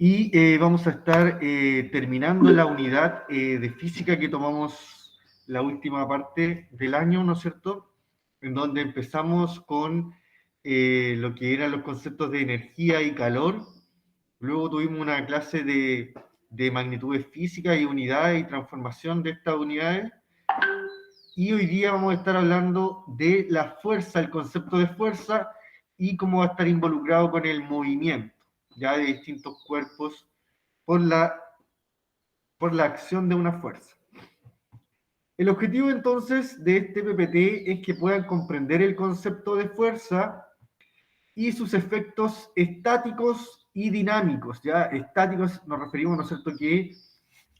Y vamos a estar terminando la unidad de física que tomamos la última parte del año, ¿no es cierto? En donde empezamos con lo que eran los conceptos de energía y calor. Luego tuvimos una clase de magnitudes físicas y unidades y transformación de estas unidades. Y hoy día vamos a estar hablando de la fuerza, el concepto de fuerza y cómo va a estar involucrado con el movimiento, ya de distintos cuerpos por la acción de una fuerza. El objetivo entonces de este PPT es que puedan comprender el concepto de fuerza y sus efectos estáticos y dinámicos. Ya estáticos nos referimos, ¿no es cierto?, que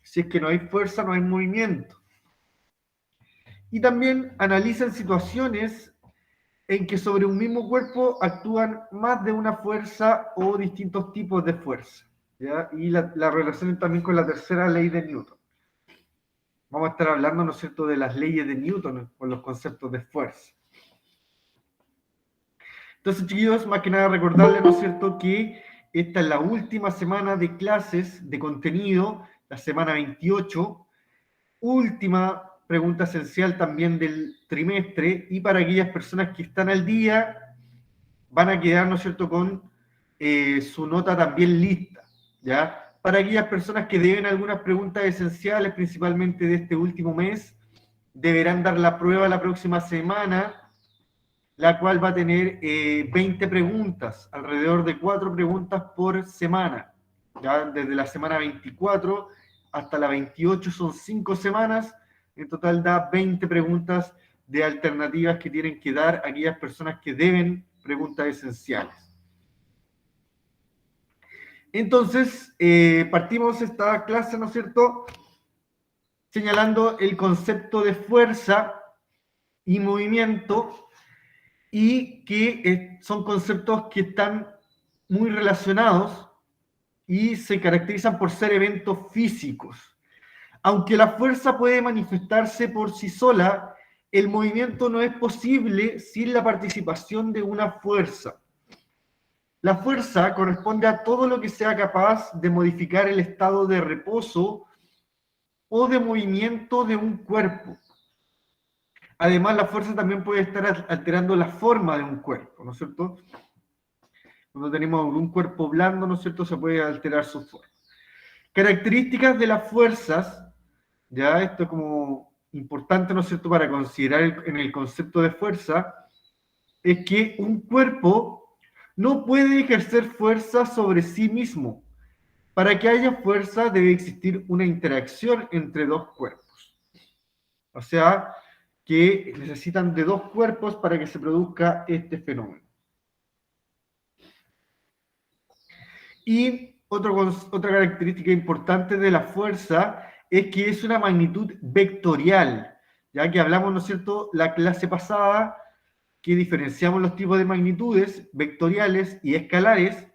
si es que no hay fuerza, no hay movimiento. Y también analizan situaciones en que sobre un mismo cuerpo actúan más de una fuerza o distintos tipos de fuerza, ¿ya? Y la relacionan también con la tercera ley de Newton. Vamos a estar hablando, ¿no es cierto?, de las leyes de Newton con los conceptos de fuerza. Entonces, chiquillos, más que nada recordarles, ¿no es cierto?, que esta es la última semana de clases de contenido, la semana 28, última pregunta esencial también del trimestre, y para aquellas personas que están al día, van a quedar, ¿no es cierto?, con su nota también lista, ¿ya? Para aquellas personas que deben algunas preguntas esenciales, principalmente de este último mes, deberán dar la prueba la próxima semana, la cual va a tener 20 preguntas, alrededor de 4 preguntas por semana, ¿ya? Desde la semana 24 hasta la 28 son 5 semanas, en total da 20 preguntas de alternativas que tienen que dar aquellas personas que deben preguntas esenciales. Entonces, partimos esta clase, ¿no es cierto?, señalando el concepto de fuerza y movimiento, y que son conceptos que están muy relacionados y se caracterizan por ser eventos físicos. Aunque la fuerza puede manifestarse por sí sola, el movimiento no es posible sin la participación de una fuerza. La fuerza corresponde a todo lo que sea capaz de modificar el estado de reposo o de movimiento de un cuerpo. Además, la fuerza también puede estar alterando la forma de un cuerpo, ¿no es cierto? Cuando tenemos un cuerpo blando, ¿no es cierto?, se puede alterar su forma. Características de las fuerzas, ya esto es como importante, ¿no es cierto?, para considerar en el concepto de fuerza, es que un cuerpo no puede ejercer fuerza sobre sí mismo. Para que haya fuerza debe existir una interacción entre dos cuerpos. O sea, que necesitan de dos cuerpos para que se produzca este fenómeno. Y otra característica importante de la fuerza es que es una magnitud vectorial, ya que hablamos, ¿no es cierto?, la clase pasada, que diferenciamos los tipos de magnitudes vectoriales y escalares,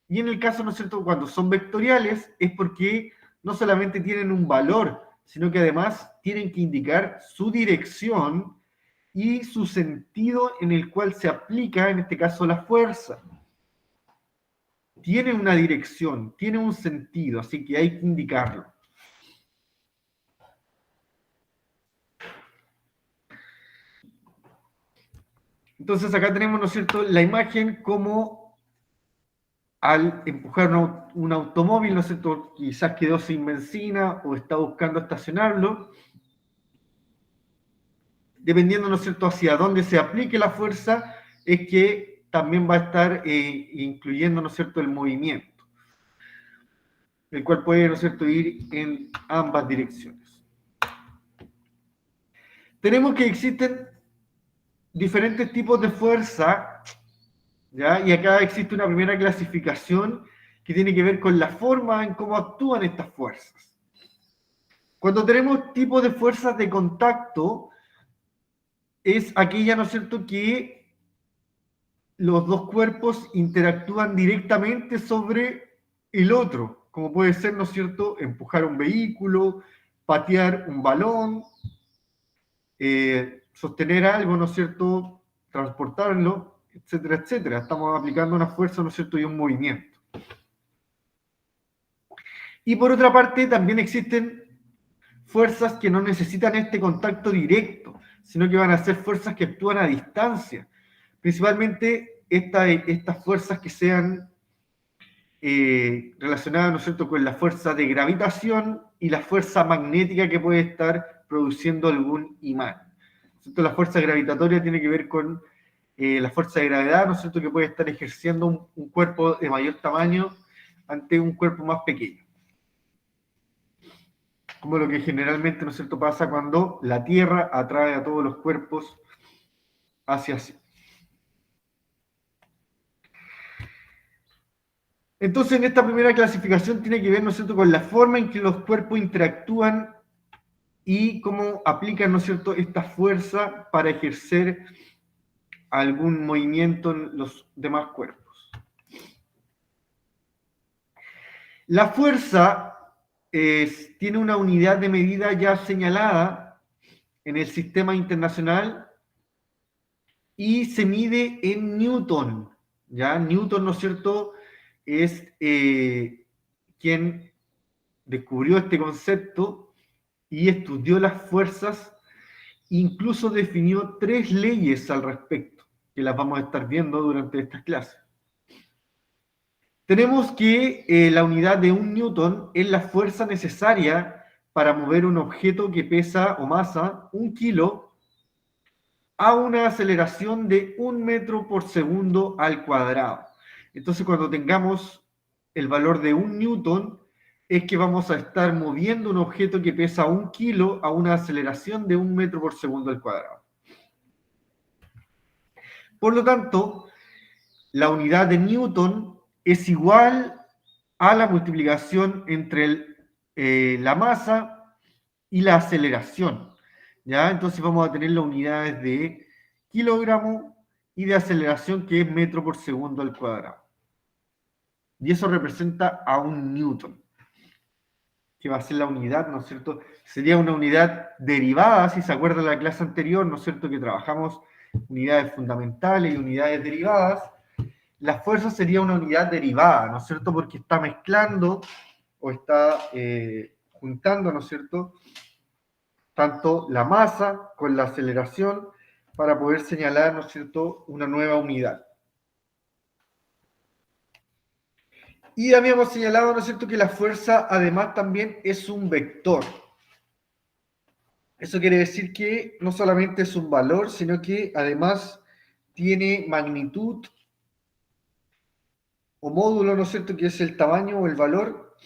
y en el caso, ¿no es cierto?, cuando son vectoriales es porque no solamente tienen un valor, sino que además tienen que indicar su dirección y su sentido en el cual se aplica, en este caso, la fuerza. Tiene una dirección, tiene un sentido, así que hay que indicarlo. Entonces acá tenemos, ¿no es cierto?, la imagen como al empujar un automóvil, ¿no es cierto?, quizás quedó sin benzina o está buscando estacionarlo. Dependiendo, ¿no es cierto?, hacia dónde se aplique la fuerza, es que también va a estar incluyendo, ¿no es cierto?, el movimiento, el cual puede, ¿no es cierto?, ir en ambas direcciones. Tenemos que existen diferentes tipos de fuerza, ¿ya? Y acá existe una primera clasificación que tiene que ver con la forma en cómo actúan estas fuerzas. Cuando tenemos tipos de fuerzas de contacto, es aquella, ¿no es cierto?, que los dos cuerpos interactúan directamente sobre el otro, como puede ser, ¿no es cierto?, empujar un vehículo, patear un balón, sostener algo, ¿no es cierto?, transportarlo, etcétera, etcétera. Estamos aplicando una fuerza, ¿no es cierto?, y un movimiento. Y por otra parte, también existen fuerzas que no necesitan este contacto directo, sino que van a ser fuerzas que actúan a distancia. Principalmente estas fuerzas que sean relacionadas, ¿no es cierto?, con la fuerza de gravitación y la fuerza magnética que puede estar produciendo algún imán. ¿Cierto? La fuerza gravitatoria tiene que ver con la fuerza de gravedad, ¿no es cierto?, que puede estar ejerciendo un cuerpo de mayor tamaño ante un cuerpo más pequeño. Como lo que generalmente, ¿no es cierto?, pasa cuando la Tierra atrae a todos los cuerpos hacia sí. Entonces, en esta primera clasificación tiene que ver, ¿no es cierto?, con la forma en que los cuerpos interactúan y cómo aplican, ¿no es cierto?, esta fuerza para ejercer algún movimiento en los demás cuerpos. La fuerza tiene una unidad de medida ya señalada en el sistema internacional y se mide en Newton. ¿Ya? Newton, ¿no es cierto?, es quien descubrió este concepto y estudió las fuerzas, incluso definió 3 leyes al respecto, que las vamos a estar viendo durante estas clases. Tenemos que la unidad de 1 newton es la fuerza necesaria para mover un objeto que pesa o masa 1 kilo a una aceleración de 1 metro por segundo al cuadrado. Entonces, cuando tengamos el valor de 1 newton, es que vamos a estar moviendo un objeto que pesa 1 kilo a una aceleración de 1 metro por segundo al cuadrado. Por lo tanto, la unidad de newton es igual a la multiplicación entre la masa y la aceleración. ¿Ya? Entonces vamos a tener las unidades de kilogramo y de aceleración, que es metro por segundo al cuadrado. Y eso representa a 1 newton, que va a ser la unidad, ¿no es cierto? Sería una unidad derivada, si se acuerdan de la clase anterior, ¿no es cierto?, que trabajamos unidades fundamentales y unidades derivadas. La fuerza sería una unidad derivada, ¿no es cierto?, porque está mezclando o está juntando, ¿no es cierto?, tanto la masa con la aceleración para poder señalar, ¿no es cierto?, una nueva unidad. Y habíamos señalado, ¿no es cierto?, que la fuerza además también es un vector. Eso quiere decir que no solamente es un valor, sino que además tiene magnitud o módulo, ¿no es cierto?, que es el tamaño o el valor,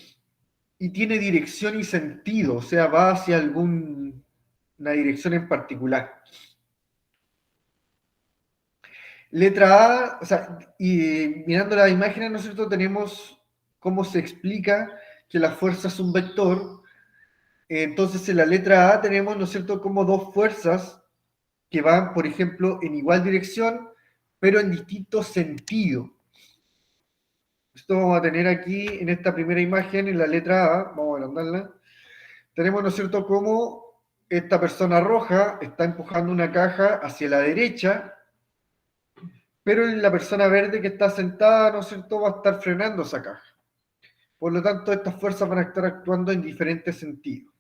y tiene dirección y sentido, o sea, va hacia alguna dirección en particular. Letra A, o sea, y mirando las imágenes, ¿no es cierto?, tenemos cómo se explica que la fuerza es un vector. Entonces, en la letra A tenemos, ¿no es cierto?, como 2 fuerzas que van, por ejemplo, en igual dirección, pero en distinto sentido. Esto vamos a tener aquí en esta primera imagen, en la letra A, vamos a agrandarla. Tenemos, ¿no es cierto?, cómo esta persona roja está empujando una caja hacia la derecha, pero la persona verde que está sentada, ¿no es cierto?, va a estar frenando esa caja. Por lo tanto, estas fuerzas van a estar actuando en diferentes sentidos.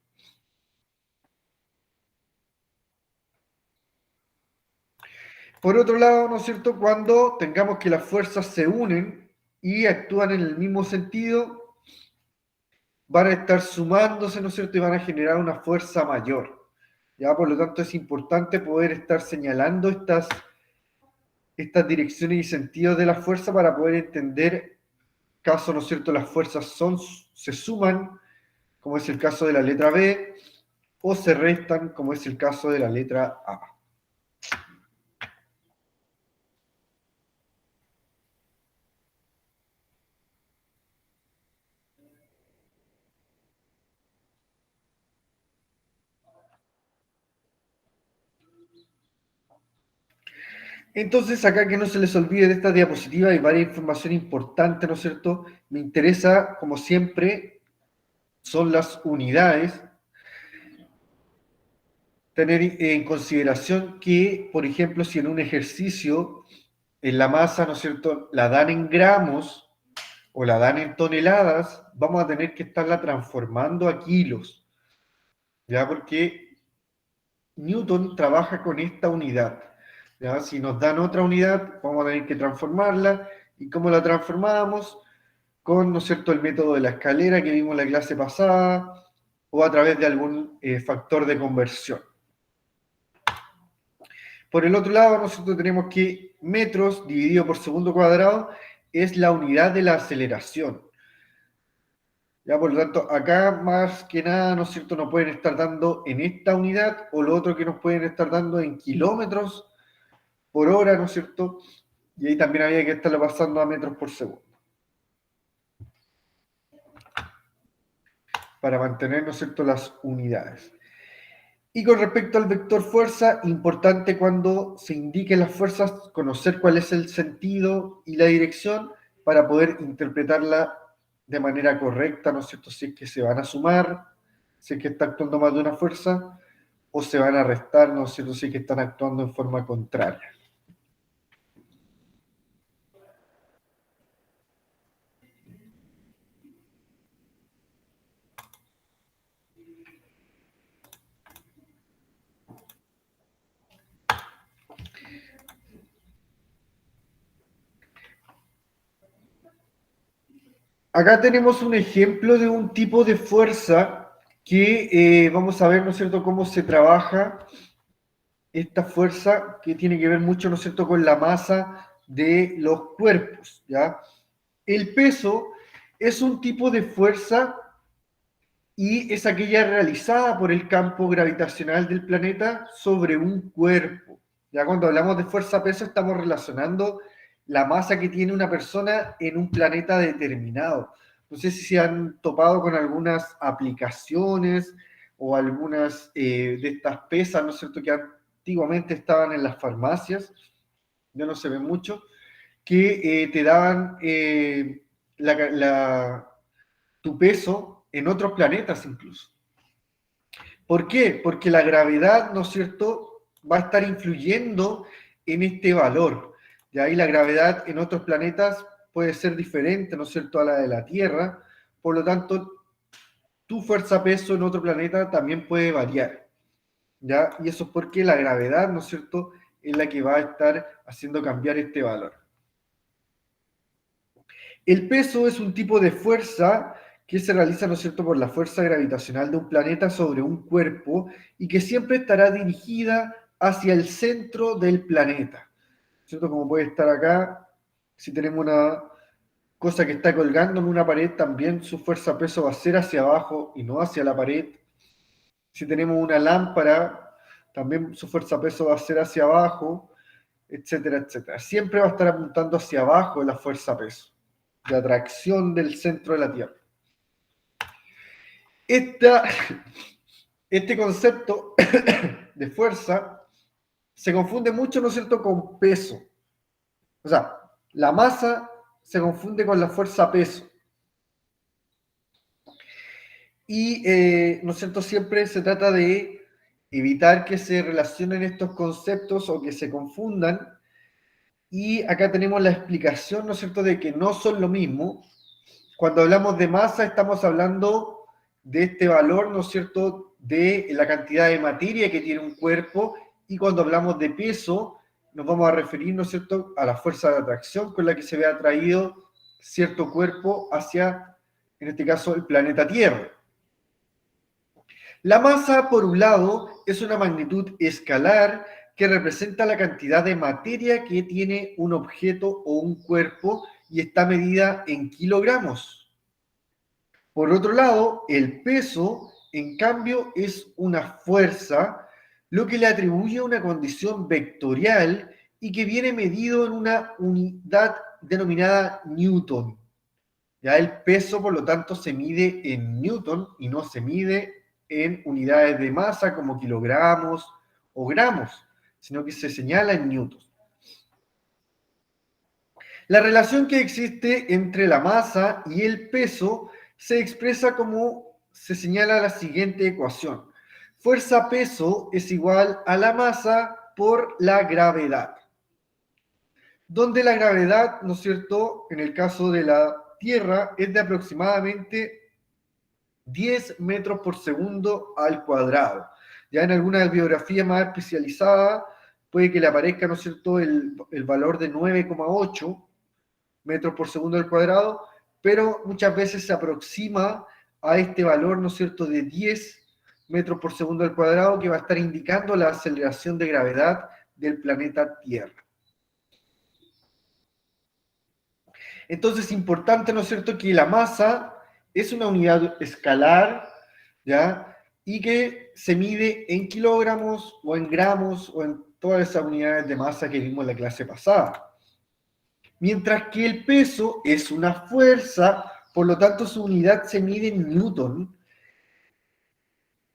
Por otro lado, ¿no es cierto?, cuando tengamos que las fuerzas se unen y actúan en el mismo sentido, van a estar sumándose, ¿no es cierto?, y van a generar una fuerza mayor. ¿Ya? Por lo tanto, es importante poder estar señalando estas direcciones y sentidos de la fuerza para poder entender caso, ¿no es cierto?, las fuerzas se suman, como es el caso de la letra B, o se restan, como es el caso de la letra A. Entonces, acá que no se les olvide de esta diapositiva, hay varias información importante, ¿no es cierto? Me interesa, como siempre, son las unidades. Tener en consideración que, por ejemplo, si en un ejercicio, en la masa, ¿no es cierto?, la dan en gramos, o la dan en toneladas, vamos a tener que estarla transformando a kilos, ¿ya? Porque Newton trabaja con esta unidad, ¿ya? Si nos dan otra unidad, vamos a tener que transformarla, ¿y cómo la transformamos? Con, ¿no es cierto?, el método de la escalera que vimos en la clase pasada, o a través de algún factor de conversión. Por el otro lado, nosotros tenemos que metros dividido por segundo cuadrado es la unidad de la aceleración. Ya, por lo tanto, acá más que nada, ¿no es cierto?, nos pueden estar dando en esta unidad, o lo otro que nos pueden estar dando en kilómetros por hora, ¿no es cierto? Y ahí también había que estarlo pasando a metros por segundo. Para mantener, ¿no es cierto?, las unidades. Y con respecto al vector fuerza, importante cuando se indiquen las fuerzas, conocer cuál es el sentido y la dirección para poder interpretarla de manera correcta, ¿no es cierto? Si es que se van a sumar, si es que está actuando más de una fuerza, o se van a restar, ¿no es cierto? Si es que están actuando en forma contraria. Acá tenemos un ejemplo de un tipo de fuerza que vamos a ver, ¿no es cierto?, cómo se trabaja esta fuerza que tiene que ver mucho, ¿no es cierto?, con la masa de los cuerpos, ¿ya? El peso es un tipo de fuerza y es aquella realizada por el campo gravitacional del planeta sobre un cuerpo. Ya cuando hablamos de fuerza-peso estamos relacionando la masa que tiene una persona en un planeta determinado. No sé si se han topado con algunas aplicaciones o algunas de estas pesas, ¿no es cierto?, que antiguamente estaban en las farmacias, ya no se ven mucho, que te daban tu peso en otros planetas incluso. ¿Por qué? Porque la gravedad, ¿no es cierto?, va a estar influyendo en este valor. De ahí la gravedad en otros planetas puede ser diferente, ¿no es cierto?, a la de la Tierra. Por lo tanto, tu fuerza-peso en otro planeta también puede variar, ¿ya? Y eso es porque la gravedad, ¿no es cierto?, es la que va a estar haciendo cambiar este valor. El peso es un tipo de fuerza que se realiza, ¿no es cierto?, por la fuerza gravitacional de un planeta sobre un cuerpo y que siempre estará dirigida hacia el centro del planeta, ¿cierto? Como puede estar acá, si tenemos una cosa que está colgando en una pared, también su fuerza-peso va a ser hacia abajo y no hacia la pared. Si tenemos una lámpara, también su fuerza-peso va a ser hacia abajo, etcétera, etcétera. Siempre va a estar apuntando hacia abajo la fuerza-peso, de atracción del centro de la Tierra. Este concepto de fuerza se confunde mucho, ¿no es cierto?, con peso. O sea, la masa se confunde con la fuerza-peso. Y, ¿no es cierto?, siempre se trata de evitar que se relacionen estos conceptos o que se confundan. Y acá tenemos la explicación, ¿no es cierto?, de que no son lo mismo. Cuando hablamos de masa, estamos hablando de este valor, ¿no es cierto?, de la cantidad de materia que tiene un cuerpo, y cuando hablamos de peso, nos vamos a referir, ¿no es cierto?, a la fuerza de atracción con la que se ve atraído cierto cuerpo hacia, en este caso, el planeta Tierra. La masa, por un lado, es una magnitud escalar que representa la cantidad de materia que tiene un objeto o un cuerpo y está medida en kilogramos. Por otro lado, el peso, en cambio, es una fuerza, lo que le atribuye una condición vectorial y que viene medido en una unidad denominada Newton. Ya el peso, por lo tanto, se mide en Newton y no se mide en unidades de masa como kilogramos o gramos, sino que se señala en Newton. La relación que existe entre la masa y el peso se expresa como se señala la siguiente ecuación. Fuerza-peso es igual a la masa por la gravedad. Donde la gravedad, ¿no es cierto?, en el caso de la Tierra es de aproximadamente 10 metros por segundo al cuadrado. Ya en alguna biografía más especializada puede que le aparezca, ¿no es cierto?, el valor de 9,8 metros por segundo al cuadrado, pero muchas veces se aproxima a este valor, ¿no es cierto?, de 10 metros por segundo al cuadrado, que va a estar indicando la aceleración de gravedad del planeta Tierra. Entonces es importante, ¿no es cierto?, que la masa es una unidad escalar, ¿ya?, y que se mide en kilogramos o en gramos o en todas esas unidades de masa que vimos en la clase pasada. Mientras que el peso es una fuerza, por lo tanto su unidad se mide en newton,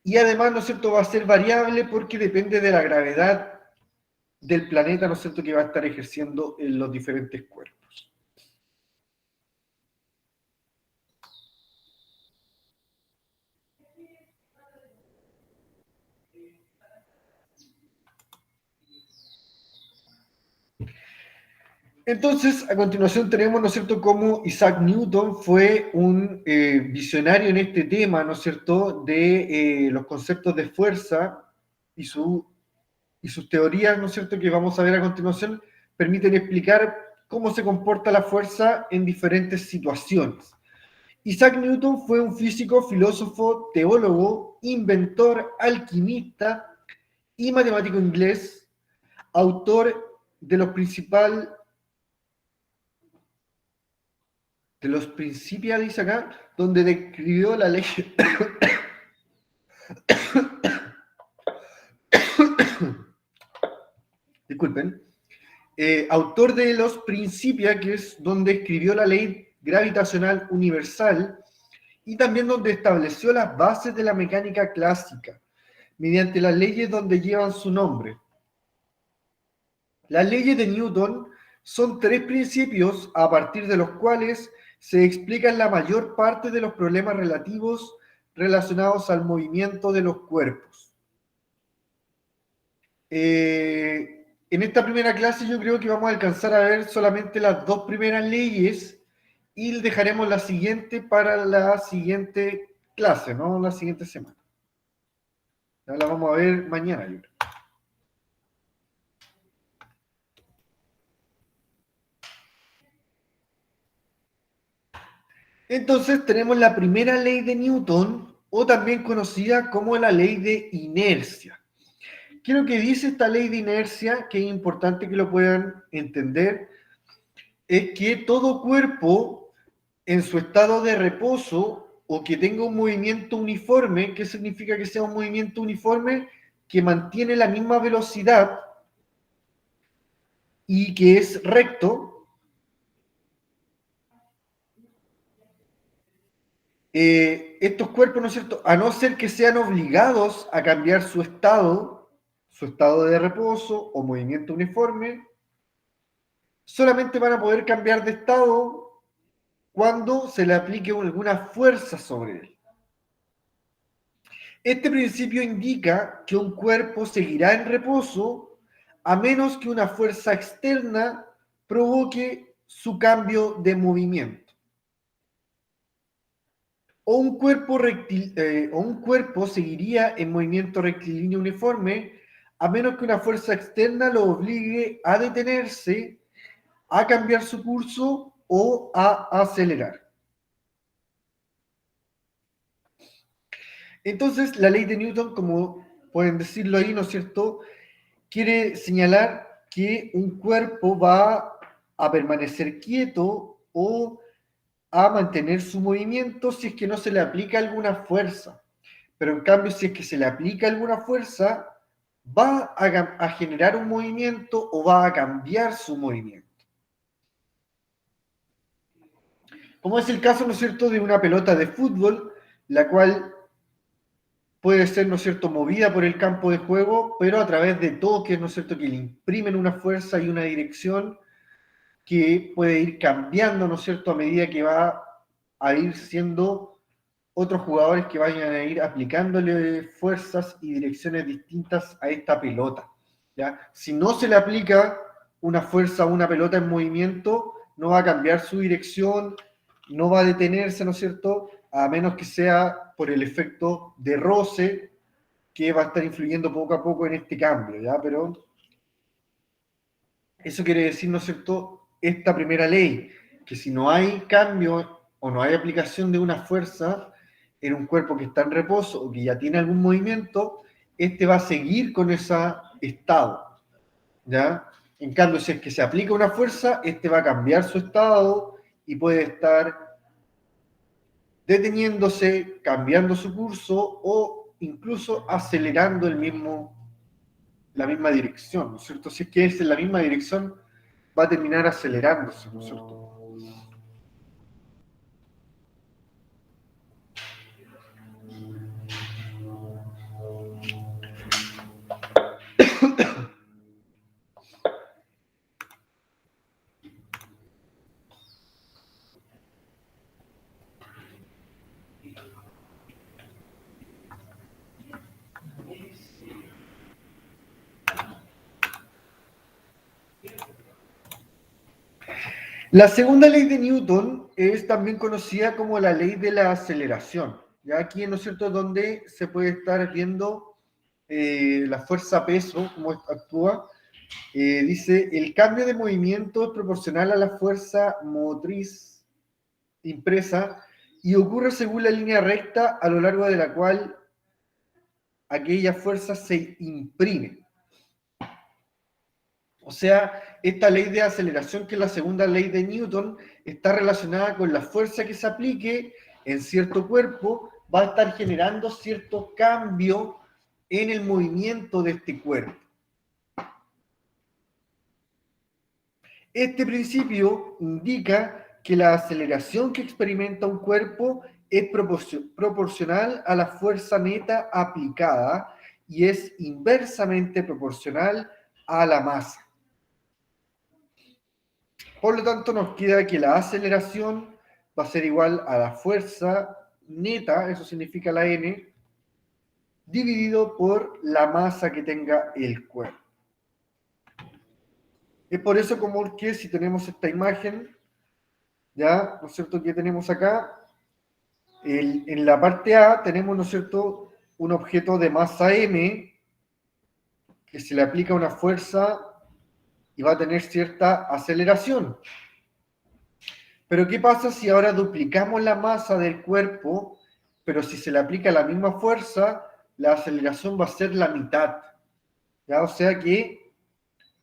y además, ¿no es cierto?, va a ser variable porque depende de la gravedad del planeta, ¿no es cierto?, que va a estar ejerciendo en los diferentes cuerpos. Entonces, a continuación tenemos, ¿no es cierto?, cómo Isaac Newton fue un visionario en este tema, ¿no es cierto?, de los conceptos de fuerza y sus teorías, ¿no es cierto?, que vamos a ver a continuación, permiten explicar cómo se comporta la fuerza en diferentes situaciones. Isaac Newton fue un físico, filósofo, teólogo, inventor, alquimista y matemático inglés, autor de los Principia, dice acá, donde describió la ley. Disculpen. Autor de los Principia, que es donde escribió la ley gravitacional universal y también donde estableció las bases de la mecánica clásica, mediante las leyes donde llevan su nombre. Las leyes de Newton son 3 principios a partir de los cuales se explican la mayor parte de los problemas relacionados al movimiento de los cuerpos. En esta primera clase yo creo que vamos a alcanzar a ver solamente las 2 primeras leyes y dejaremos la siguiente para la siguiente clase, ¿no? La siguiente semana. Ya la vamos a ver mañana, yo creo. Entonces tenemos la primera ley de Newton, o también conocida como la ley de inercia. ¿Qué es lo que dice esta ley de inercia? Que es importante que lo puedan entender. Es que todo cuerpo en su estado de reposo o que tenga un movimiento uniforme, ¿qué significa que sea un movimiento uniforme? Que mantiene la misma velocidad y que es recto. Estos cuerpos, ¿no es cierto?, a no ser que sean obligados a cambiar su estado de reposo o movimiento uniforme, solamente van a poder cambiar de estado cuando se le aplique alguna fuerza sobre él. Este principio indica que un cuerpo seguirá en reposo a menos que una fuerza externa provoque su cambio de movimiento. O un cuerpo seguiría en movimiento rectilíneo uniforme a menos que una fuerza externa lo obligue a detenerse, a cambiar su curso o a acelerar. Entonces, la ley de Newton, como pueden decirlo ahí, ¿no es cierto?, quiere señalar que un cuerpo va a permanecer quieto o a mantener su movimiento si es que no se le aplica alguna fuerza. Pero en cambio, si es que se le aplica alguna fuerza, va a generar un movimiento o va a cambiar su movimiento. Como es el caso, ¿no es cierto?, de una pelota de fútbol, la cual puede ser, ¿no es cierto?, movida por el campo de juego, pero a través de toques, ¿no es cierto?, que le imprimen una fuerza y una dirección que puede ir cambiando, ¿no es cierto?, a medida que va a ir siendo otros jugadores que vayan a ir aplicándole fuerzas y direcciones distintas a esta pelota, ¿ya? Si no se le aplica una fuerza a una pelota en movimiento, no va a cambiar su dirección no va a detenerse, ¿no es cierto?, a menos que sea por el efecto de roce que va a estar influyendo poco a poco en este cambio, ¿ya? Pero eso quiere decir, ¿no es cierto?, esta primera ley, que si no hay cambio o no hay aplicación de una fuerza en un cuerpo que está en reposo o que ya tiene algún movimiento, este va a seguir con ese estado, ¿ya? En cambio, si es que se aplica una fuerza, este va a cambiar su estado y puede estar deteniéndose, cambiando su curso o incluso acelerando la misma dirección, ¿no es cierto? Si es que es en la misma dirección, va a terminar acelerándose, ¿no es cierto? La segunda ley de Newton es también conocida como la ley de la aceleración. Ya aquí, ¿no es cierto?, donde se puede estar viendo la fuerza peso, cómo actúa. Dice, el cambio de movimiento es proporcional a la fuerza motriz impresa y ocurre según la línea recta a lo largo de la cual aquella fuerza se imprime. O sea, esta ley de aceleración, que es la segunda ley de Newton, está relacionada con la fuerza que se aplique en cierto cuerpo, va a estar generando cierto cambio en el movimiento de este cuerpo. Este principio indica que la aceleración que experimenta un cuerpo es proporcional a la fuerza neta aplicada y es inversamente proporcional a la masa. Por lo tanto, nos queda que la aceleración va a ser igual a la fuerza neta, eso significa la n, dividido por la masa que tenga el cuerpo. Es por eso como que si tenemos esta imagen, ya, ¿no es cierto?, que tenemos acá, en la parte A tenemos, ¿no es cierto?, un objeto de masa m, que se le aplica una fuerza y va a tener cierta aceleración. Pero ¿qué pasa si ahora duplicamos la masa del cuerpo, pero si se le aplica la misma fuerza, la aceleración va a ser la mitad? ¿Ya? O sea que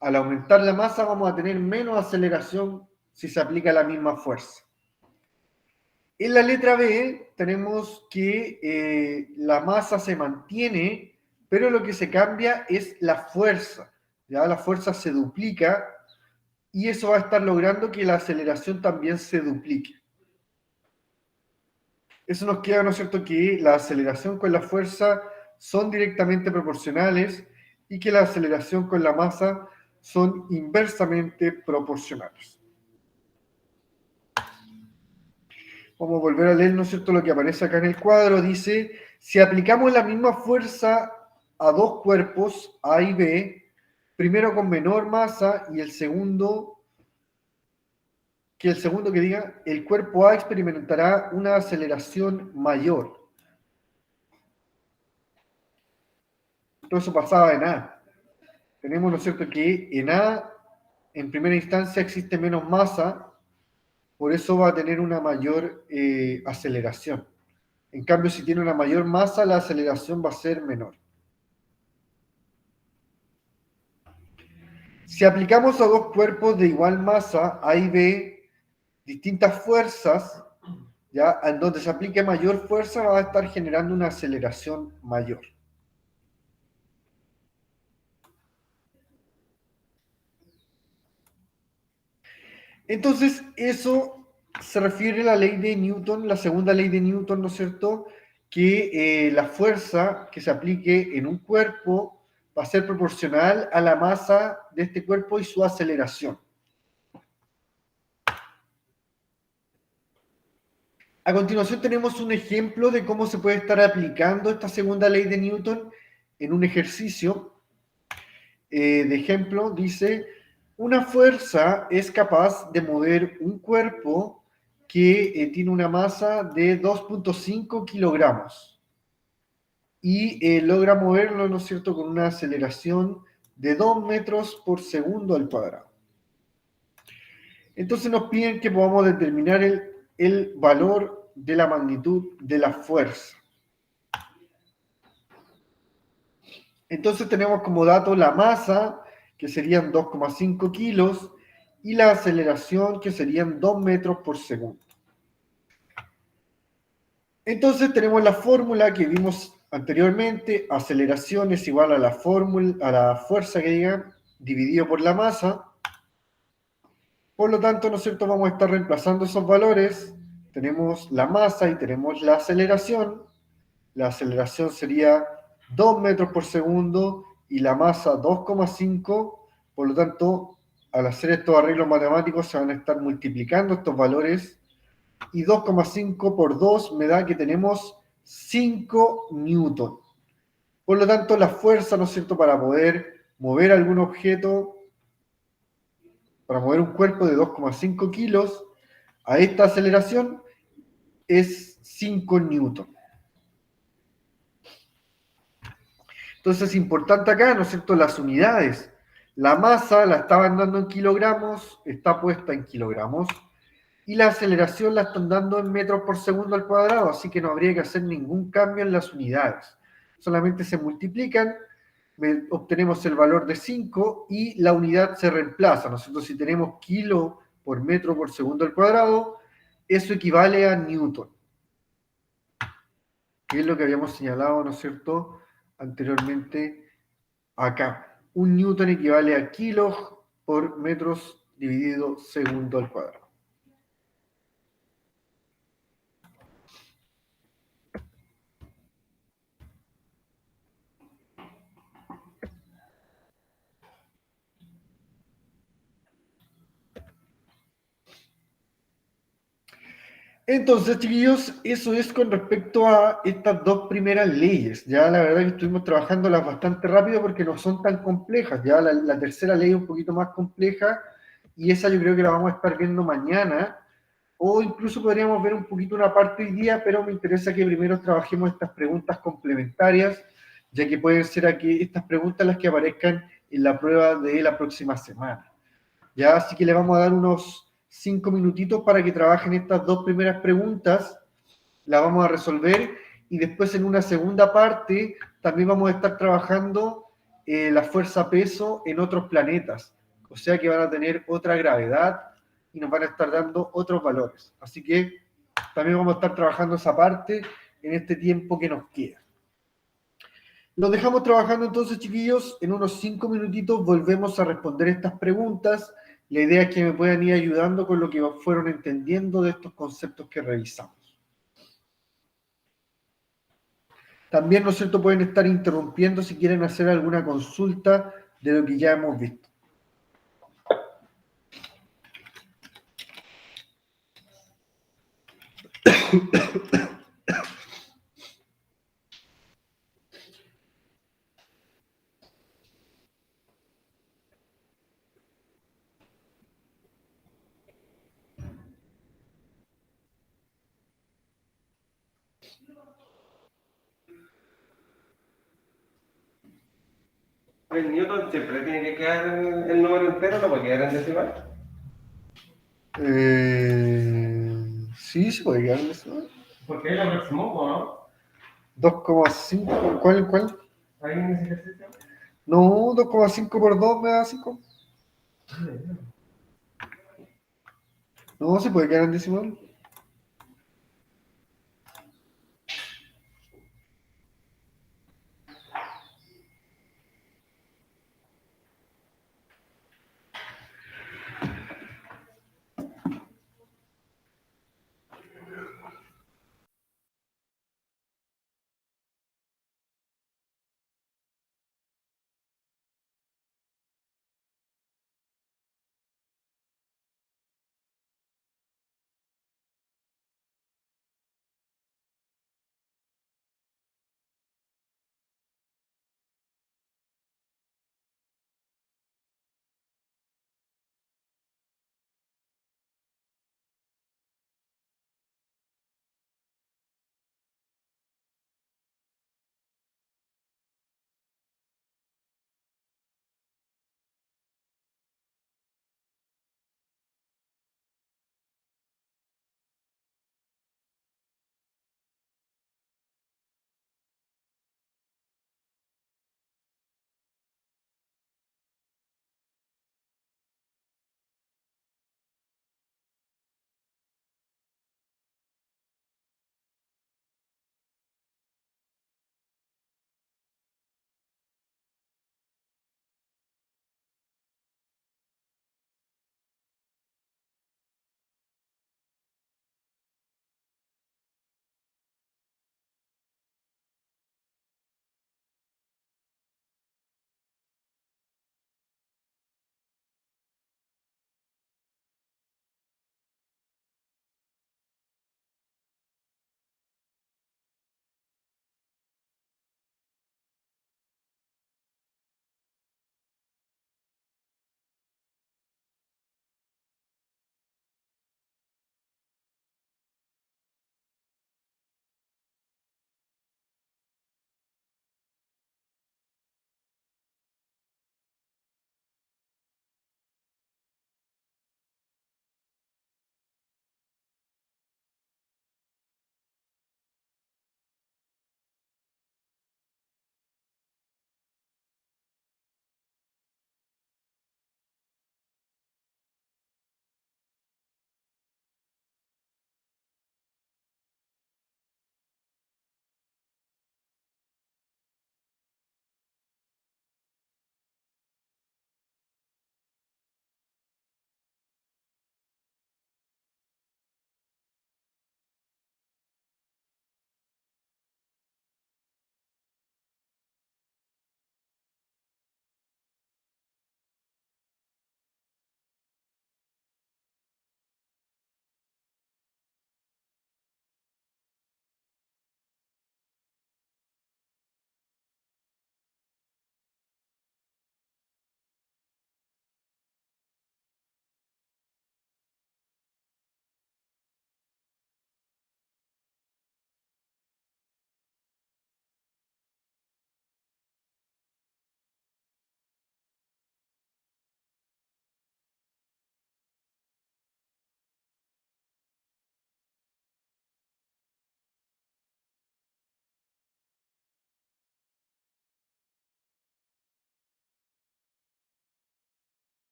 al aumentar la masa vamos a tener menos aceleración si se aplica la misma fuerza. En la letra B tenemos que la masa se mantiene, pero lo que se cambia es la fuerza. ¿Ya? La fuerza se duplica y eso va a estar logrando que la aceleración también se duplique. Eso nos queda, ¿no es cierto?, que la aceleración con la fuerza son directamente proporcionales y que la aceleración con la masa son inversamente proporcionales. Vamos a volver a leer, ¿no es cierto?, lo que aparece acá en el cuadro. Dice, si aplicamos la misma fuerza a dos cuerpos, A y B, primero con menor masa y el segundo que diga, el cuerpo A experimentará una aceleración mayor. Todo eso pasaba en A. Tenemos, ¿no es cierto?, que en A, en primera instancia, existe menos masa, por eso va a tener una mayor aceleración. En cambio, si tiene una mayor masa, la aceleración va a ser menor. Si aplicamos a dos cuerpos de igual masa, A y B, distintas fuerzas, ya, en donde se aplique mayor fuerza va a estar generando una aceleración mayor. Entonces, eso se refiere a la ley de Newton, la segunda ley de Newton, ¿no es cierto?, que la fuerza que se aplique en un cuerpo va a ser proporcional a la masa de este cuerpo y su aceleración. A continuación tenemos un ejemplo de cómo se puede estar aplicando esta segunda ley de Newton en un ejercicio. De ejemplo, dice, una fuerza es capaz de mover un cuerpo que tiene una masa de 2.5 kilogramos y logra moverlo, ¿no es cierto?, con una aceleración de 2 metros por segundo al cuadrado. Entonces nos piden que podamos determinar el valor de la magnitud de la fuerza. Entonces tenemos como dato la masa, que serían 2,5 kilos, y la aceleración, que serían 2 metros por segundo. Entonces tenemos la fórmula que vimos anteriormente: aceleración es igual a la fórmula, a la fuerza que diga, dividido por la masa. Por lo tanto, ¿no es cierto?, vamos a estar reemplazando esos valores. Tenemos la masa y tenemos la aceleración. La aceleración sería 2 metros por segundo y la masa 2,5. Por lo tanto, al hacer estos arreglos matemáticos se van a estar multiplicando estos valores, y 2,5 por 2 me da que tenemos 5 newton. Por lo tanto, la fuerza, ¿no es cierto?, para poder mover algún objeto, para mover un cuerpo de 2,5 kilos a esta aceleración, es 5 newton. Entonces es importante acá, ¿no es cierto?, las unidades. La masa la estaban dando en kilogramos, está puesta en kilogramos, y la aceleración la están dando en metros por segundo al cuadrado, así que no habría que hacer ningún cambio en las unidades. Solamente se multiplican, obtenemos el valor de 5 y la unidad se reemplaza, ¿no es cierto? Si tenemos kilo por metro por segundo al cuadrado, eso equivale a newton, que es lo que habíamos señalado, ¿no es cierto?, anteriormente acá. Un newton equivale a kilos por metros dividido segundo al cuadrado. Entonces, chiquillos, eso es con respecto a estas dos primeras leyes. Ya la verdad que estuvimos trabajándolas bastante rápido porque no son tan complejas. Ya la tercera ley es un poquito más compleja y esa yo creo que la vamos a estar viendo mañana, o incluso podríamos ver un poquito una parte hoy día, pero me interesa que primero trabajemos estas preguntas complementarias, ya que pueden ser aquí estas preguntas las que aparezcan en la prueba de la próxima semana. Ya, así que le vamos a dar unos 5 minutitos para que trabajen estas dos primeras preguntas, las vamos a resolver, y después en una segunda parte también vamos a estar trabajando la fuerza-peso en otros planetas, o sea que van a tener otra gravedad y nos van a estar dando otros valores. Así que también vamos a estar trabajando esa parte en este tiempo que nos queda. Los dejamos trabajando entonces, chiquillos. En unos 5 minutitos volvemos a responder estas preguntas. La idea es que me puedan ir ayudando con lo que fueron entendiendo de estos conceptos que revisamos. También, ¿no es cierto?, pueden estar interrumpiendo si quieren hacer alguna consulta de lo que ya hemos visto. El Newton siempre tiene que quedar el número entero, no puede quedar en decimal. Sí, se puede quedar en eso. Porque él aproximó, ¿no? 2,5, ¿cuál? Ahí en ese ejercicio. No, 2,5 por 2 me da 5. No, se puede quedar en decimal.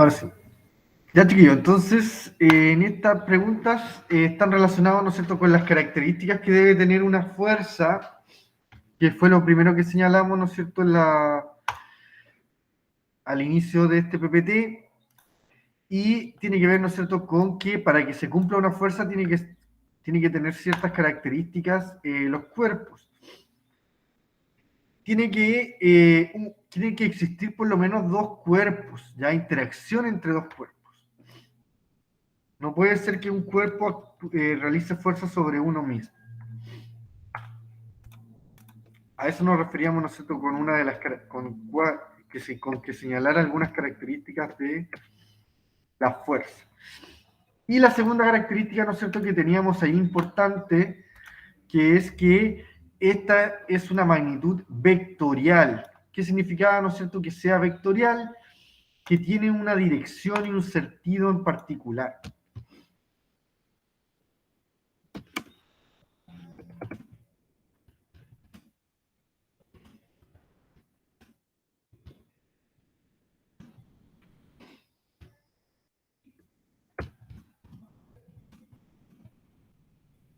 Ahora sí. Ya, chiquillo, entonces, en estas preguntas están relacionadas, ¿no es cierto?, con las características que debe tener una fuerza, que fue lo primero que señalamos, ¿no es cierto?, al inicio de este PPT, y tiene que ver, ¿no es cierto?, con que para que se cumpla una fuerza tiene que tener ciertas características los cuerpos. Tiene que existir por lo menos dos cuerpos, ya interacción entre dos cuerpos. No puede ser que un cuerpo realice fuerza sobre uno mismo. A eso nos referíamos, ¿no es cierto?, con una de las con que señalar algunas características de la fuerza. Y la segunda característica, ¿no es cierto?, que teníamos ahí importante, que es que esta es una magnitud vectorial. ¿Qué significaba, no es cierto?, que sea vectorial? Que tiene una dirección y un sentido en particular.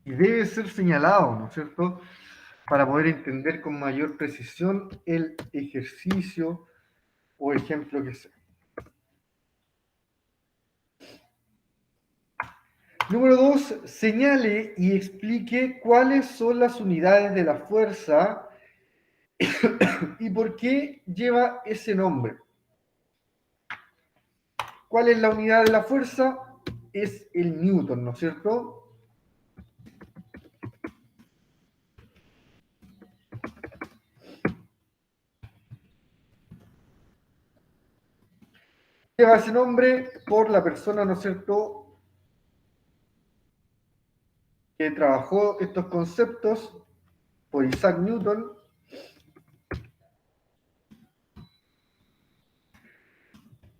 Y debe ser señalado, ¿no es cierto?, para poder entender con mayor precisión el ejercicio o ejemplo que sea. Número 2, señale y explique cuáles son las unidades de la fuerza y por qué lleva ese nombre. ¿Cuál es la unidad de la fuerza? Es el Newton, ¿no es cierto? Lleva ese nombre por la persona, ¿no es cierto?, que trabajó estos conceptos, por Isaac Newton,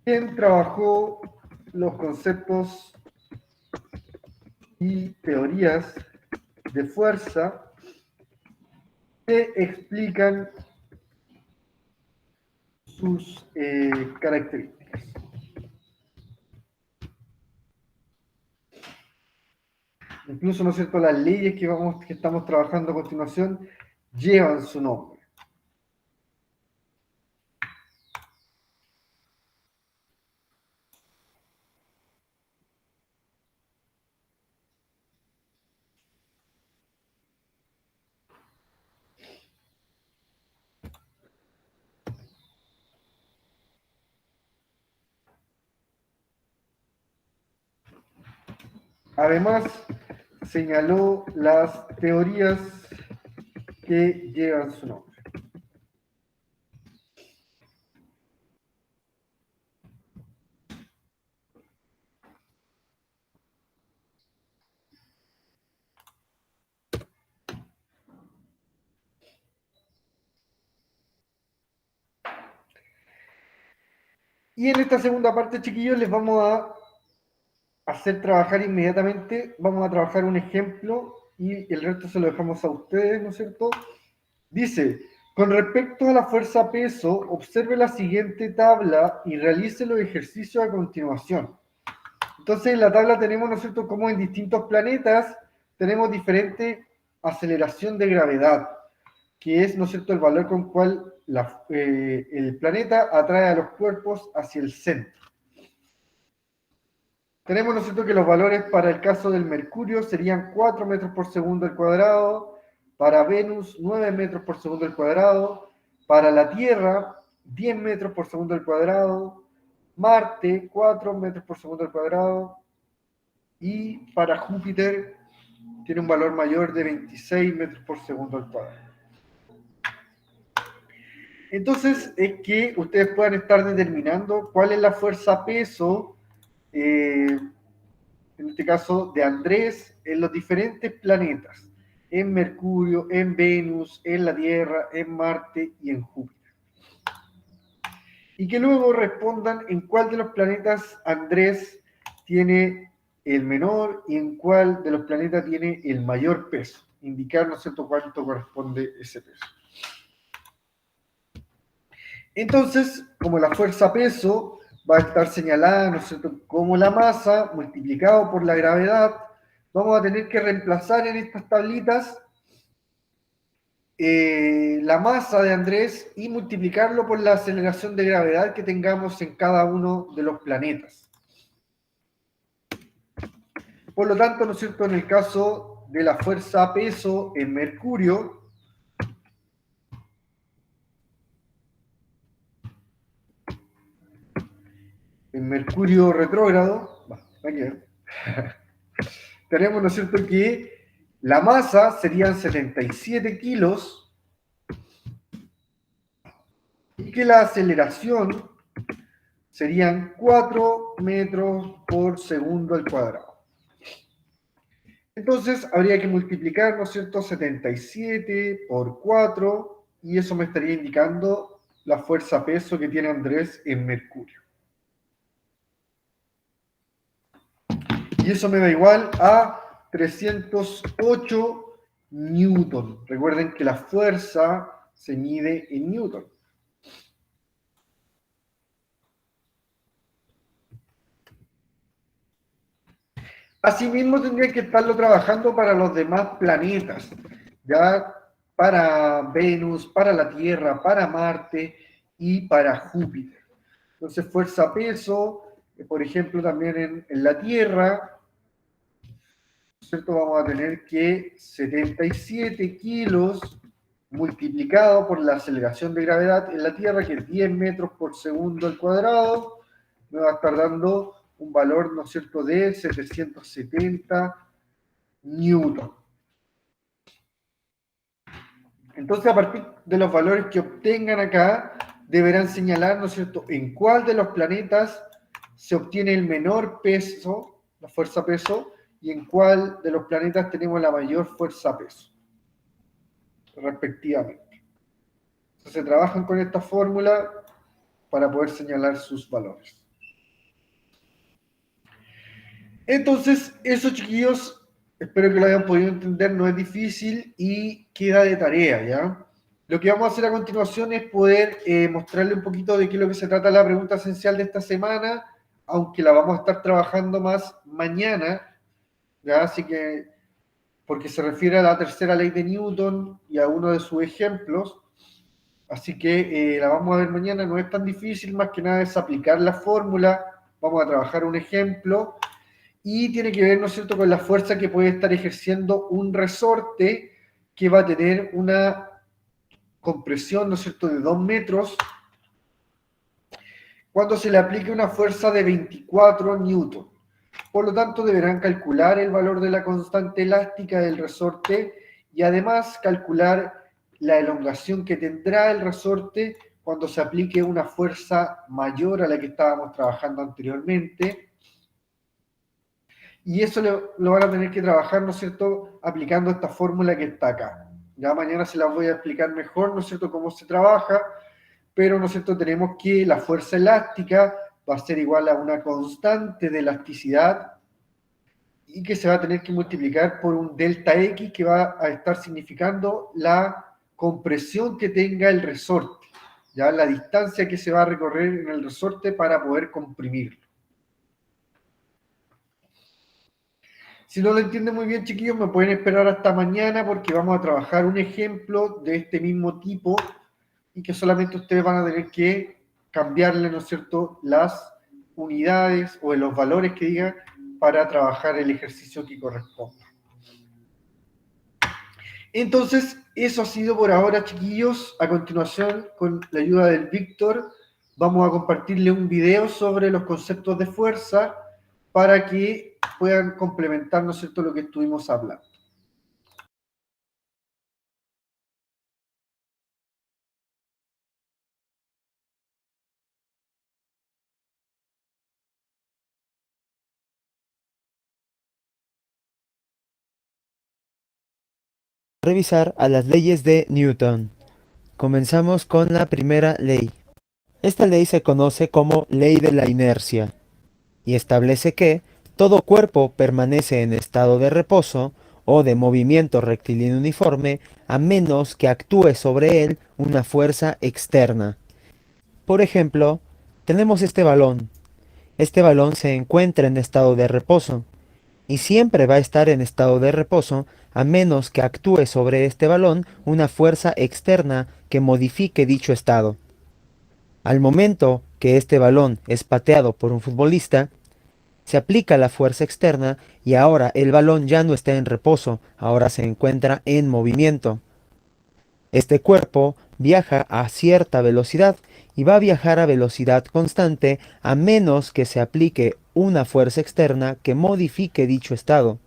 quien trabajó los conceptos y teorías de fuerza que explican sus características. Incluso, ¿no es cierto?, las leyes que estamos trabajando a continuación llevan su nombre. Además, señaló las teorías que llevan su nombre. Y en esta segunda parte, chiquillos, les vamos a hacer trabajar inmediatamente, vamos a trabajar un ejemplo y el resto se lo dejamos a ustedes, ¿no es cierto? Dice, con respecto a la fuerza peso, observe la siguiente tabla y realice los ejercicios a continuación. Entonces en la tabla tenemos, ¿no es cierto?, como en distintos planetas tenemos diferente aceleración de gravedad, que es, ¿no es cierto?, el valor con cual el planeta atrae a los cuerpos hacia el centro. Tenemos, ¿no es cierto?, que los valores para el caso del Mercurio serían 4 metros por segundo al cuadrado, para Venus 9 metros por segundo al cuadrado, para la Tierra 10 metros por segundo al cuadrado, Marte 4 metros por segundo al cuadrado, y para Júpiter tiene un valor mayor de 26 metros por segundo al cuadrado. Entonces es que ustedes puedan estar determinando cuál es la fuerza peso, en este caso de Andrés, en los diferentes planetas, en Mercurio, en Venus, en la Tierra, en Marte y en Júpiter. Y que luego respondan en cuál de los planetas Andrés tiene el menor y en cuál de los planetas tiene el mayor peso. Indicar, ¿no es cierto?, cuánto corresponde ese peso. Entonces, como la fuerza peso va a estar señalada, ¿no es cierto?, como la masa multiplicado por la gravedad. Vamos a tener que reemplazar en estas tablitas la masa de Andrés y multiplicarlo por la aceleración de gravedad que tengamos en cada uno de los planetas. Por lo tanto, ¿no es cierto?, en el caso de la fuerza peso en Mercurio, retrógrado, tenemos, ¿no es cierto?, que la masa serían 77 kilos y que la aceleración serían 4 metros por segundo al cuadrado. Entonces habría que multiplicar, ¿no es cierto?, 77 por 4 y eso me estaría indicando la fuerza peso que tiene Andrés en Mercurio. Y eso me da igual a 308 newton. Recuerden que la fuerza se mide en newton. Asimismo, tendrían que estarlo trabajando para los demás planetas, ya para Venus, para la Tierra, para Marte y para Júpiter. Entonces, fuerza-peso, por ejemplo, también en la Tierra, ¿cierto? Vamos a tener que 77 kilos multiplicado por la aceleración de gravedad en la Tierra, que es 10 metros por segundo al cuadrado, me va a estar dando un valor, ¿no es cierto?, de 770 newton. Entonces, a partir de los valores que obtengan acá, deberán señalar, ¿no es cierto?, en cuál de los planetas se obtiene el menor peso, la fuerza peso, y en cuál de los planetas tenemos la mayor fuerza peso, respectivamente. Entonces, se trabajan con esta fórmula para poder señalar sus valores. Entonces, eso, chiquillos, espero que lo hayan podido entender, no es difícil y queda de tarea, ¿ya? Lo que vamos a hacer a continuación es poder mostrarle un poquito de qué es lo que se trata la pregunta esencial de esta semana, aunque la vamos a estar trabajando más mañana, ¿ya? Así que, porque se refiere a la tercera ley de Newton y a uno de sus ejemplos, así que la vamos a ver mañana, no es tan difícil, más que nada es aplicar la fórmula, vamos a trabajar un ejemplo, y tiene que ver, ¿no es cierto?, con la fuerza que puede estar ejerciendo un resorte que va a tener una compresión, ¿no es cierto?, de 2 metros, cuando se le aplique una fuerza de 24 newton. Por lo tanto, deberán calcular el valor de la constante elástica del resorte y además calcular la elongación que tendrá el resorte cuando se aplique una fuerza mayor a la que estábamos trabajando anteriormente. Y eso lo van a tener que trabajar, ¿no es cierto?, aplicando esta fórmula que está acá. Ya mañana se las voy a explicar mejor, ¿no es cierto?, cómo se trabaja, pero, ¿no es cierto?, tenemos que la fuerza elástica va a ser igual a una constante de elasticidad y que se va a tener que multiplicar por un delta X que va a estar significando la compresión que tenga el resorte, ya la distancia que se va a recorrer en el resorte para poder comprimirlo. Si no lo entienden muy bien, chiquillos, me pueden esperar hasta mañana porque vamos a trabajar un ejemplo de este mismo tipo y que solamente ustedes van a tener que cambiarle, ¿no es cierto?, las unidades o los valores que digan para trabajar el ejercicio que corresponda. Entonces, eso ha sido por ahora, chiquillos. A continuación, con la ayuda del Víctor, vamos a compartirle un video sobre los conceptos de fuerza para que puedan complementar, ¿no es cierto?, lo que estuvimos hablando. Revisar a las leyes de Newton. Comenzamos con la primera ley. Esta ley se conoce como ley de la inercia y establece que todo cuerpo permanece en estado de reposo o de movimiento rectilíneo uniforme a menos que actúe sobre él una fuerza externa. Por ejemplo, tenemos este balón Este balón se encuentra en estado de reposo y siempre va a estar en estado de reposo a menos que actúe sobre este balón una fuerza externa que modifique dicho estado. Al momento que este balón es pateado por un futbolista, se aplica la fuerza externa y ahora el balón ya no está en reposo, ahora se encuentra en movimiento. Este cuerpo viaja a cierta velocidad y va a viajar a velocidad constante a menos que se aplique una fuerza externa que modifique dicho estado.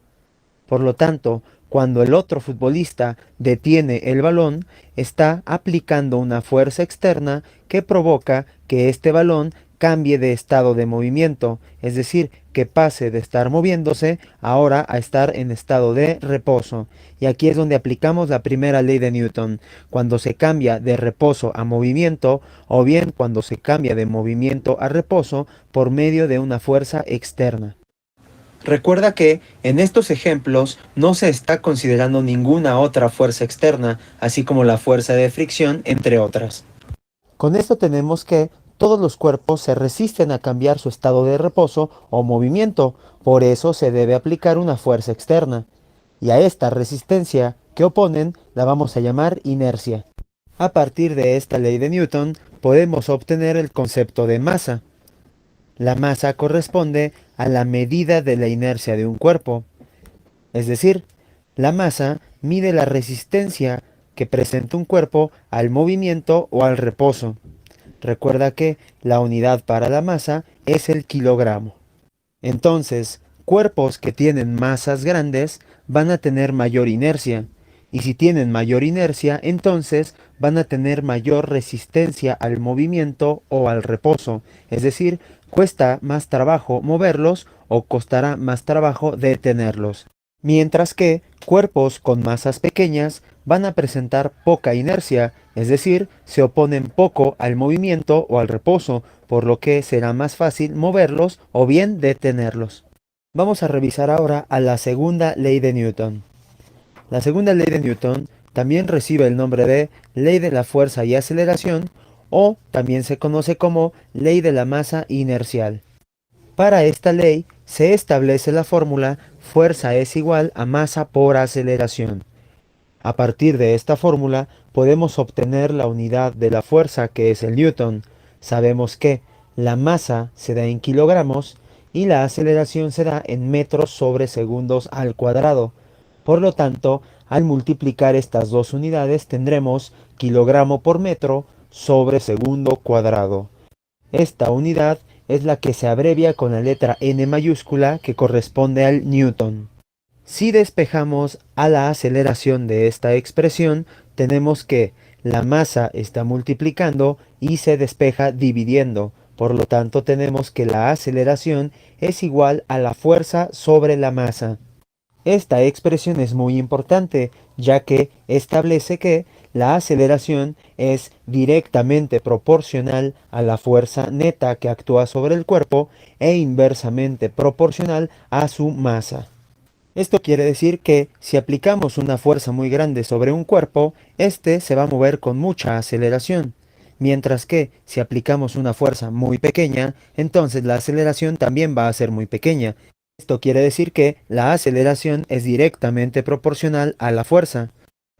Por lo tanto, cuando el otro futbolista detiene el balón, está aplicando una fuerza externa que provoca que este balón cambie de estado de movimiento, es decir, que pase de estar moviéndose ahora a estar en estado de reposo. Y aquí es donde aplicamos la primera ley de Newton, cuando se cambia de reposo a movimiento o bien cuando se cambia de movimiento a reposo por medio de una fuerza externa. Recuerda que en estos ejemplos no se está considerando ninguna otra fuerza externa, así como la fuerza de fricción, entre otras. Con esto tenemos que todos los cuerpos se resisten a cambiar su estado de reposo o movimiento, por eso se debe aplicar una fuerza externa. Y a esta resistencia que oponen la vamos a llamar inercia. A partir de esta ley de Newton podemos obtener el concepto de masa. La masa corresponde a la medida de la inercia de un cuerpo. Es decir, la masa mide la resistencia que presenta un cuerpo al movimiento o al reposo. Recuerda que la unidad para la masa es el kilogramo. Entonces, cuerpos que tienen masas grandes van a tener mayor inercia. Y si tienen mayor inercia, entonces van a tener mayor resistencia al movimiento o al reposo. Es decir, cuesta más trabajo moverlos o costará más trabajo detenerlos. Mientras que cuerpos con masas pequeñas van a presentar poca inercia, es decir, se oponen poco al movimiento o al reposo, por lo que será más fácil moverlos o bien detenerlos. Vamos a revisar ahora a la segunda ley de Newton. La segunda ley de Newton también recibe el nombre de ley de la fuerza y aceleración, o también se conoce como ley de la masa inercial. Para esta ley se establece la fórmula fuerza es igual a masa por aceleración. A partir de esta fórmula podemos obtener la unidad de la fuerza, que es el newton. Sabemos que la masa se da en kilogramos y la aceleración se da en metros sobre segundos al cuadrado. Por lo tanto, al multiplicar estas dos unidades tendremos kilogramo por metro sobre segundo cuadrado. Esta unidad es la que se abrevia con la letra N mayúscula, que corresponde al newton. Si despejamos a la aceleración de esta expresión, tenemos que la masa está multiplicando y se despeja dividiendo. Por lo tanto, tenemos que la aceleración es igual a la fuerza sobre la masa. Esta expresión es muy importante, ya que establece que la aceleración es directamente proporcional a la fuerza neta que actúa sobre el cuerpo e inversamente proporcional a su masa. Esto quiere decir que si aplicamos una fuerza muy grande sobre un cuerpo, este se va a mover con mucha aceleración. Mientras que si aplicamos una fuerza muy pequeña, entonces la aceleración también va a ser muy pequeña. Esto quiere decir que la aceleración es directamente proporcional a la fuerza.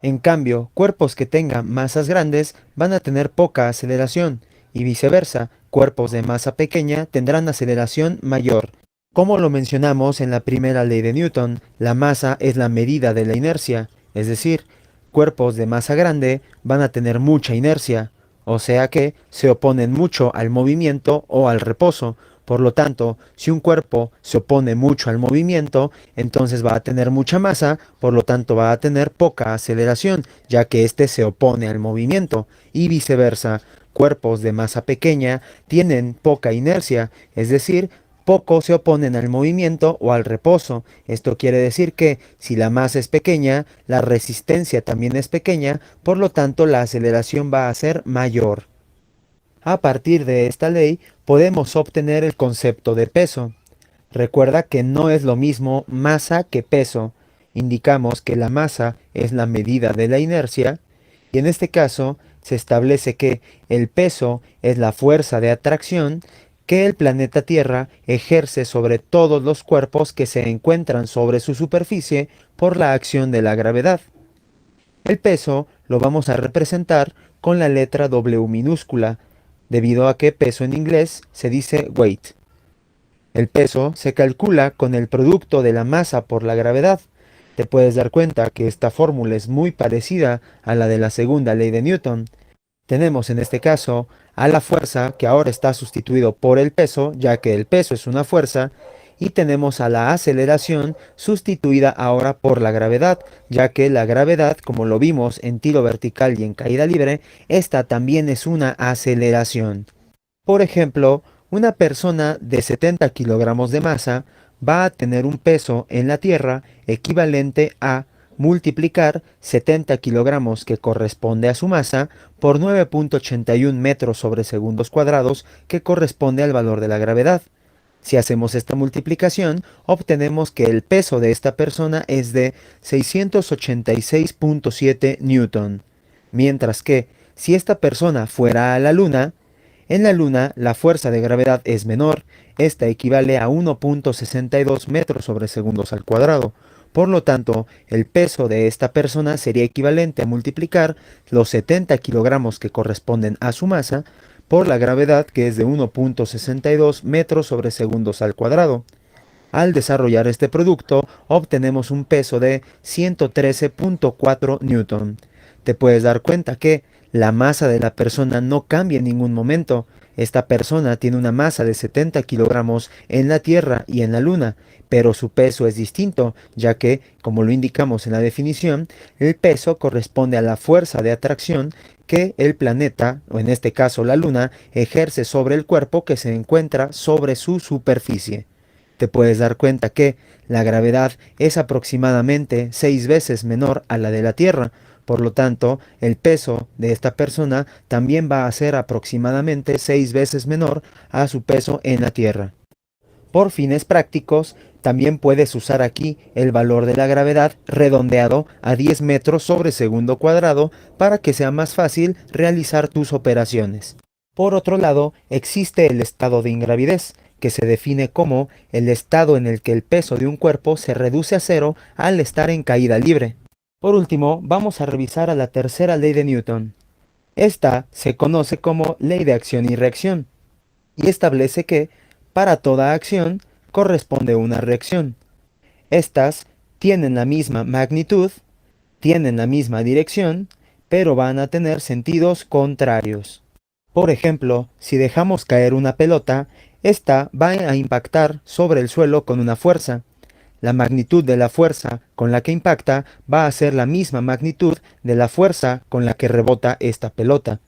En cambio, cuerpos que tengan masas grandes van a tener poca aceleración y viceversa, cuerpos de masa pequeña tendrán aceleración mayor. Como lo mencionamos en la primera ley de Newton, la masa es la medida de la inercia, es decir, cuerpos de masa grande van a tener mucha inercia, o sea que se oponen mucho al movimiento o al reposo. Por lo tanto, si un cuerpo se opone mucho al movimiento, entonces va a tener mucha masa, por lo tanto va a tener poca aceleración, ya que éste se opone al movimiento, y viceversa. Cuerpos de masa pequeña tienen poca inercia, es decir, poco se oponen al movimiento o al reposo. Esto quiere decir que si la masa es pequeña, la resistencia también es pequeña, por lo tanto la aceleración va a ser mayor. A partir de esta ley podemos obtener el concepto de peso. Recuerda que no es lo mismo masa que peso. Indicamos que la masa es la medida de la inercia y en este caso se establece que el peso es la fuerza de atracción que el planeta Tierra ejerce sobre todos los cuerpos que se encuentran sobre su superficie por la acción de la gravedad. El peso lo vamos a representar con la letra W minúscula, debido a que peso en inglés se dice weight. El peso se calcula con el producto de la masa por la gravedad. Te puedes dar cuenta que esta fórmula es muy parecida a la de la segunda ley de Newton. Tenemos en este caso a la fuerza, que ahora está sustituido por el peso, ya que el peso es una fuerza, y tenemos a la aceleración sustituida ahora por la gravedad, ya que la gravedad, como lo vimos en tiro vertical y en caída libre, esta también es una aceleración. Por ejemplo, una persona de 70 kilogramos de masa va a tener un peso en la Tierra equivalente a multiplicar 70 kilogramos, que corresponde a su masa, por 9.81 metros sobre segundos cuadrados, que corresponde al valor de la gravedad. Si hacemos esta multiplicación, obtenemos que el peso de esta persona es de 686.7 newton, mientras que si esta persona fuera a la Luna, en la Luna la fuerza de gravedad es menor, esta equivale a 1.62 metros sobre segundos al cuadrado. Por lo tanto, el peso de esta persona sería equivalente a multiplicar los 70 kilogramos que corresponden a su masa por la gravedad, que es de 1.62 metros sobre segundos al cuadrado. Al desarrollar este producto, obtenemos un peso de 113.4 newton. Te puedes dar cuenta que la masa de la persona no cambia en ningún momento. Esta persona tiene una masa de 70 kilogramos en la Tierra y en la Luna, pero su peso es distinto, ya que, como lo indicamos en la definición, el peso corresponde a la fuerza de atracción que el planeta, o en este caso la Luna, ejerce sobre el cuerpo que se encuentra sobre su superficie. Te puedes dar cuenta que la gravedad es aproximadamente 6 veces menor a la de la Tierra. Por lo tanto, el peso de esta persona también va a ser aproximadamente 6 veces menor a su peso en la Tierra. Por fines prácticos, también puedes usar aquí el valor de la gravedad redondeado a 10 metros sobre segundo cuadrado para que sea más fácil realizar tus operaciones. Por otro lado, existe el estado de ingravidez, que se define como el estado en el que el peso de un cuerpo se reduce a cero al estar en caída libre. Por último, vamos a revisar a la tercera ley de Newton. Esta se conoce como ley de acción y reacción, y establece que, para toda acción, corresponde una reacción. Estas tienen la misma magnitud, tienen la misma dirección, pero van a tener sentidos contrarios. Por ejemplo, si dejamos caer una pelota, esta va a impactar sobre el suelo con una fuerza. La magnitud de la fuerza con la que impacta va a ser la misma magnitud de la fuerza con la que rebota esta pelota.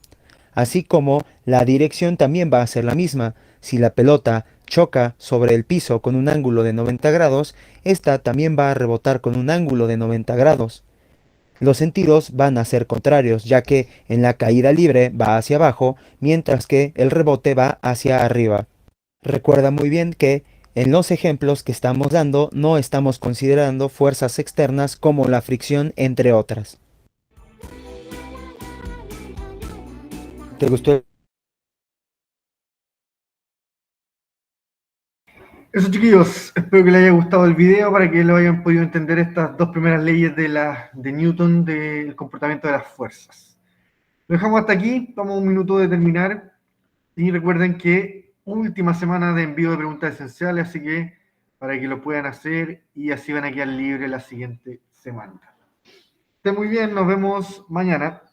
Así como la dirección también va a ser la misma. Si la pelota choca sobre el piso con un ángulo de 90 grados, esta también va a rebotar con un ángulo de 90 grados. Los sentidos van a ser contrarios, ya que en la caída libre va hacia abajo, mientras que el rebote va hacia arriba. Recuerda muy bien que en los ejemplos que estamos dando no estamos considerando fuerzas externas como la fricción, entre otras. ¿Te gustó? Eso, chiquillos, espero que les haya gustado el video para que lo hayan podido entender estas dos primeras leyes de Newton del comportamiento de las fuerzas. Lo dejamos hasta aquí, estamos a un minuto de terminar y recuerden que última semana de envío de preguntas esenciales, así que para que lo puedan hacer y así van a quedar libres la siguiente semana. Estén muy bien, nos vemos mañana.